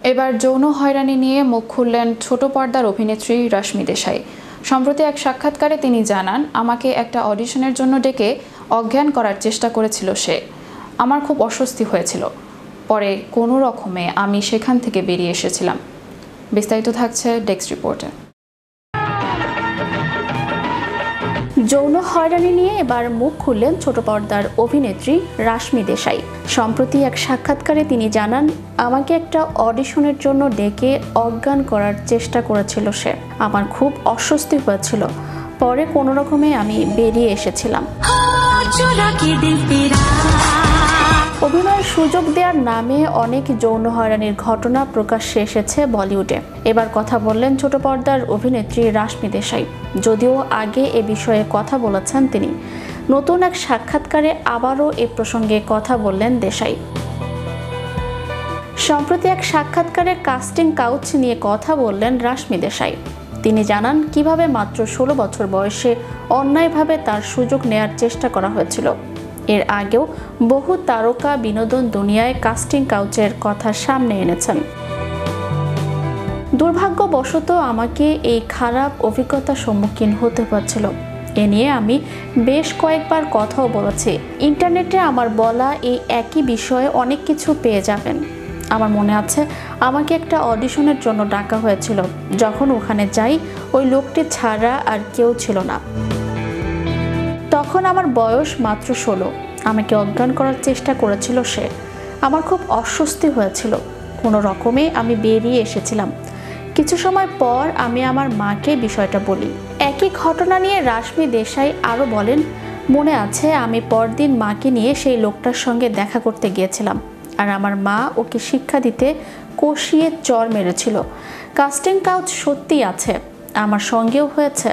এবার যৌন হয়রানি নিয়ে মুখ খুললেন ছোট পর্দার অভিনেত্রী রাশমি দেশাই। সম্প্রতি এক সাক্ষাৎকারে তিনি জানান, আমাকে একটা অডিশনের জন্য ডেকে অজ্ঞান করার চেষ্টা করেছিল সে। আমার খুব অস্বস্তি হয়েছিল। পরে কোনো রকমে আমি সেখান থেকে বেরিয়ে এসেছিলাম। বিস্তারিত থাকছে ডেস্ক রিপোর্টে। যৌন হয়রানি নিয়ে এবার মুখ খুললেন ছোট পর্দার অভিনেত্রী রাশমি দেশাই। সম্প্রতি এক সাক্ষাৎকারে তিনি জানান, আমাকে একটা অডিশনের জন্য ডেকে অজ্ঞান করার চেষ্টা করেছিল সে। আমার খুব অস্বস্তি হয়েছিল। পরে কোনো রকমে আমি বেরিয়ে এসেছিলাম। অভিনয়ের সুযোগ দেওয়ার নামে অনেক যৌন হয়রানির ঘটনা প্রকাশ্যে এসেছে বলিউডে। এবার কথা বললেন ছোট পর্দার অভিনেত্রী রাশমি দেশাই। যদিও আগে এ বিষয়ে কথা বলেছেন তিনি, নতুন এক সাক্ষাৎকারে আবারও এ প্রসঙ্গে কথা বললেন দেশাই। সম্প্রতি এক সাক্ষাৎকারে কাস্টিং কাউচ নিয়ে কথা বললেন রাশমি দেশাই। তিনি জানান কিভাবে মাত্র 16 বছর বয়সে অন্যায়ভাবে তার সুযোগ নেয়ার চেষ্টা করা হয়েছিল। এর আগেও বহু তারকা বিনোদন দুনিয়ায় কাস্টিং কাউচের কথা সামনে এনেছেন। দুর্ভাগ্যবশত আমাকে এই খারাপ অভিজ্ঞতার সম্মুখীন হতে হচ্ছিল। এ নিয়ে আমি বেশ কয়েকবার কথাও বলেছি। ইন্টারনেটে আমার বলা এই একই বিষয়ে অনেক কিছু পেয়ে যাবেন। আমার মনে আছে, আমাকে একটা অডিশনের জন্য ডাকা হয়েছিল। যখন ওখানে যাই, ওই লোকটি ছাড়া আর কেউ ছিল না। তখন আমার বয়স মাত্র 16। আমাকে অজ্ঞান করার চেষ্টা করেছিল সে। আমার খুব অস্বস্তি হয়েছিল। কোনো রকমে আমি বেরিয়ে এসেছিলাম। কিছু সময় পর আমি আমার মাকে বিষয়টা বলি। একই ঘটনা নিয়ে রাশমি দেশাই আরও বলেন, মনে আছে আমি পরদিন মাকে নিয়ে সেই লোকটার সঙ্গে দেখা করতে গিয়েছিলাম, আর আমার মা ওকে শিক্ষা দিতে কষিয়ে চর মেরেছিল। কাস্টিং কাউচ সত্যি আছে, আমার সঙ্গেও হয়েছে।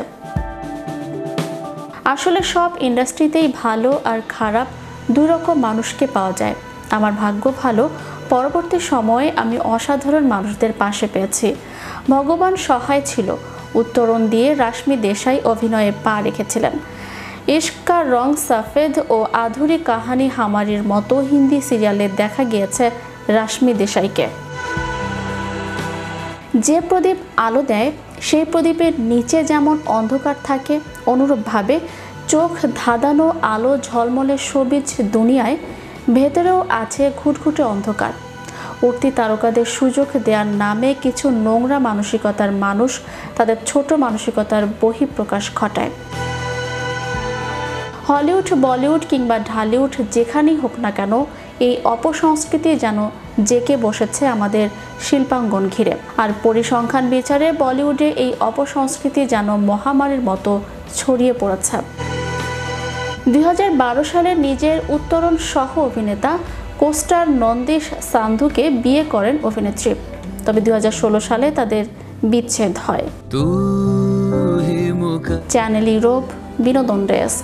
আসলে সব ইন্ডাস্ট্রিতেই ভালো আর খারাপ দুই রকম মানুষকে পাওয়া যায়। আমার ভাগ্য ভালো, পরবর্তী সময়ে আমি অসাধারণ মানুষদের পাশে পেয়েছি। ভগবান সহায় ছিল। উত্তরণ দিয়ে রাশমি দেশাই অভিনয়ে পা রেখেছিলেন। ইশক কা রং সফেদ ও আধুরি কাহানি হামারির মতো হিন্দি সিরিয়ালে দেখা গিয়েছে রাশমি দেশাইকে। যে প্রদীপ আলো দেয়, সেই প্রদীপের নিচে যেমন অন্ধকার থাকে, অনুরূপভাবে চোখ ধাঁধানো আলো ঝলমলে সবুজ দুনিয়ায় ভেতরেও আছে ঘুটঘুটে অন্ধকার। উঠতি তারকাদের সুযোগ দেওয়ার নামে কিছু নোংরা মানসিকতার মানুষ তাদের ছোট মানসিকতার বহিঃপ্রকাশ ঘটায়। হলিউড, বলিউড কিংবা ঢালিউড যেখানেই হোক না কেন, এই অপসংস্কৃতি যেন জেঁকে বসেছে আমাদের শিল্পাঙ্গন ঘিরে। আর পরিসংখ্যান বিচারে বলিউডে এই অপসংস্কৃতি যেন মহামারীর মতো ছড়িয়ে পড়েছে। 2012 সালে নিজের উত্তরণ সহ অভিনেতা কোস্টার নন্দিশ সান্ধুকে বিয়ে করেন অভিনেত্রী। তবে 2016 সালে তাদের বিচ্ছেদ হয়। চ্যানেল ইউরোপ, বিনোদন ডেস্ক।